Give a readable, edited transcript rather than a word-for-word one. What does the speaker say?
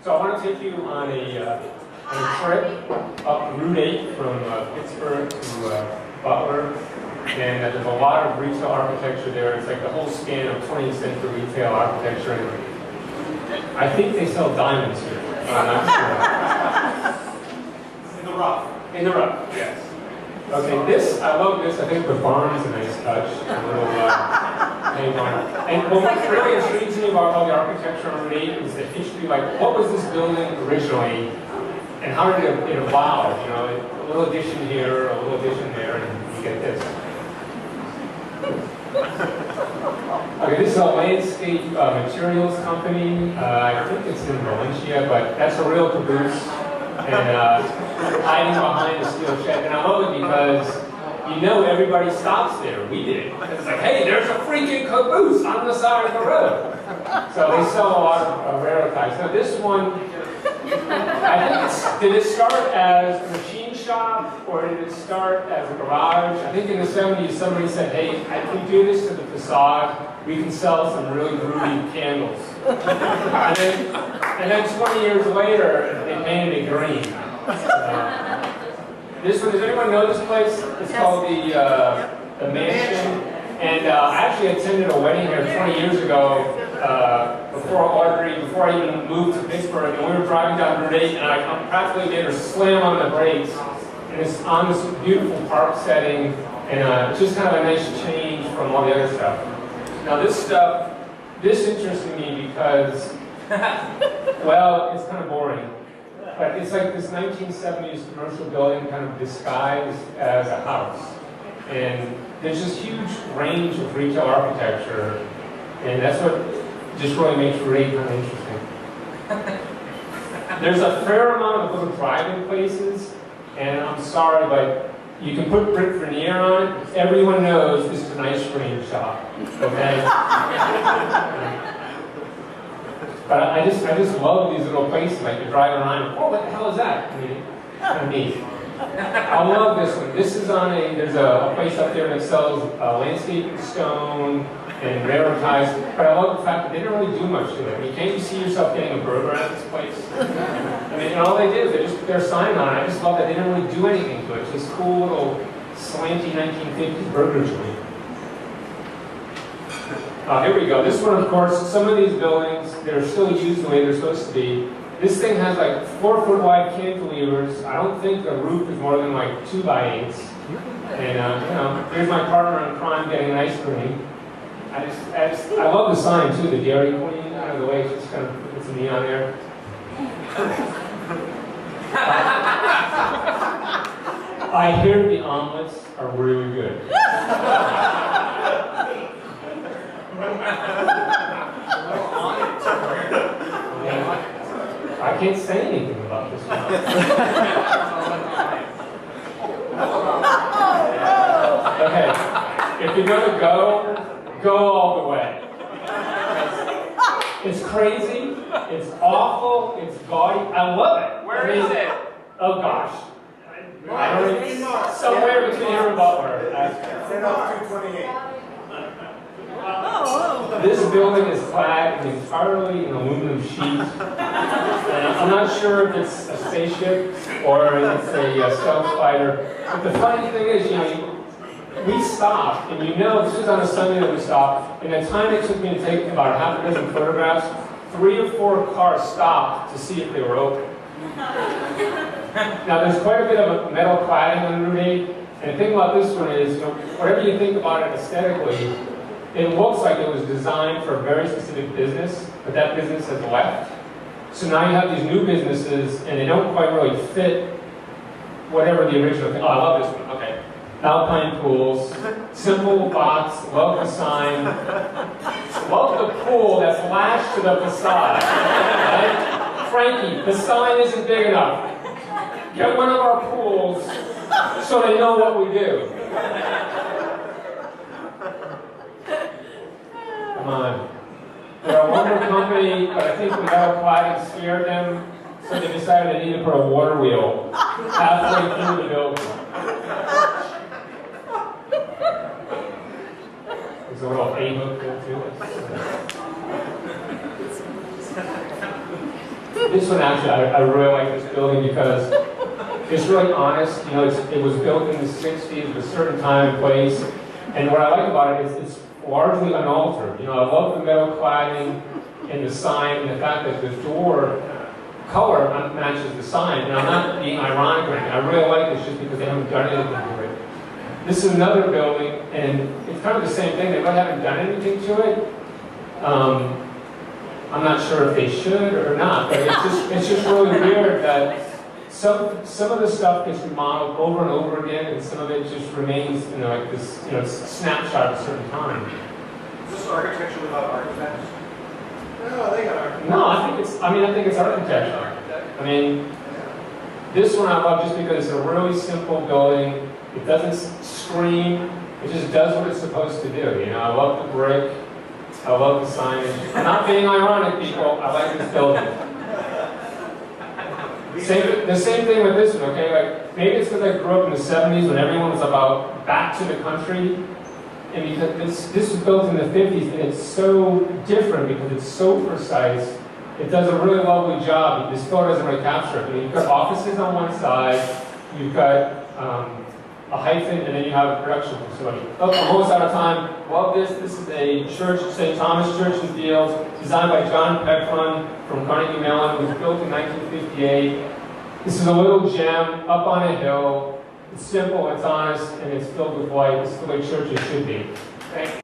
So I want to take you on a trip up Route 8 from Pittsburgh to Butler. And there's a lot of retail architecture there. It's like the whole span of 20th century retail architecture. And I think they sell diamonds here. I'm not sure. In the rough. In the rough, yes. Okay, this, I love this. I think the barn's a nice touch. A little hang on. And what really intrigues me about all the architecture on Route 8 is the history. Like, what was this building originally, and how did it evolve? You know, a little addition here, a little addition there, and you get this. Okay, this is a landscape materials company. I think it's in Valencia, but that's a real caboose. And hiding behind a steel shed. And I love it because you know everybody stops there. We did. It's like, hey, there's a freaking caboose on the side of the road. So they sell a lot of rarefied. So this one, I think did it start as a machine shop or did it start as a garage? I think in the 70s somebody said, hey, I can do this to the facade. We can sell some really groovy candles. And then 20 years later, they painted it green. This one, does anyone know this place? It's called the Mansion. And I actually attended a wedding here 20 years ago before I even moved to Pittsburgh. And we were driving down Route 8, and I practically made her slam on the brakes. And it's on this beautiful park setting, and it's just kind of a nice change from all the other stuff. Now this stuff, this interested me because, well, it's kind of boring. But it's like this 1970s commercial building kind of disguised as a house. And there's this huge range of retail architecture, and that's what just really makes Route 8 kind of interesting. There's a fair amount of little drive-in places, and I'm sorry, but you can put brick veneer on it. Everyone knows this is an ice cream shop, okay? But I just love these little places. Like you're driving around, oh, what the hell is that? I mean, it's kind of neat. I love this one. This is on there's a place up there that sells landscaping stone and railroad ties. But I love the fact that they didn't really do much to it. I mean, can't you see yourself getting a burger at this place? I mean, and all they did is they just put their sign on it. I just love that they didn't really do anything to it. It's this cool little slanty 1950s burger joint. Here we go. This one, of course, some of these buildings, they're still used the way they're supposed to be. This thing has like 4-foot wide cantilevers. I don't think the roof is more than like 2x8s. And you know, here's my partner in crime getting an ice cream. I love the sign too, the Dairy Queen. Out of the way, it's just kind of puts a neon there. I hear the omelets are really good. I can't say anything about this one. Okay, if you're gonna go all the way. It's crazy, it's awful, it's gaudy. I love it. Where is it? Oh gosh. Somewhere between here and Butler. Set up 228. This building is clad entirely in aluminum sheet. And I'm not sure if it's a spaceship or it's a stealth fighter. But the funny thing is, you know, we stopped, and you know, this was on a Sunday that we stopped, and the time it took me to take about half a dozen photographs, 3 or 4 cars stopped to see if they were open. Now, there's quite a bit of metal cladding on Route 8, and the thing about this one is, you know, whatever you think about it aesthetically, it looks like it was designed for a very specific business, but that business has left. So now you have these new businesses, and they don't quite really fit whatever the original thing. Oh, I love this one. Okay. Alpine pools, simple box, love the sign, love the pool that's lashed to the facade. Right? Frankie, the sign isn't big enough. Get one of our pools so they know what we do. Come on. They're a wonderful company, but I think the metal cladding scared them, so they decided they needed to put a water wheel halfway through the building. There's a little A-hook there too. This one actually, I really like this building because it's really honest. You know, it was built in the 60s with a certain time and place. And what I like about it is it's largely unaltered. You know, I love the metal cladding and the sign and the fact that the door color matches the sign. And I'm not being ironic or anything. I really like this just because they haven't done anything to it. This is another building, and it's kind of the same thing. They really haven't done anything to it. I'm not sure if they should or not, but it's just really weird that some of the stuff gets remodeled over and over again, and some of it just remains, you know, like this, you know, snapshot at a certain time. Is this architecture without architects? No, they got architects. No, I think it's architecture. I mean, this one I love just because it's a really simple building. It doesn't scream. It just does what it's supposed to do. You know, I love the brick. I love the signage. I'm not being ironic, people. I like this building. The same thing with this one, okay? Like, maybe it's because I grew up in the 70s when everyone was about back to the country. And because this was built in the 50s, and it's so different because it's so precise. It does a really lovely job. This photo doesn't really capture it. I mean, you've got offices on one side, you've got a hyphen, and then you have a production facility. Oh, I'm almost out of time. Love this. This is a church, St. Thomas Church in Fields, designed by John Pecha from Carnegie Mellon. It was built in 1958. This is a little gem up on a hill. It's simple, it's honest, and it's filled with light. It's the way churches should be. Thank you.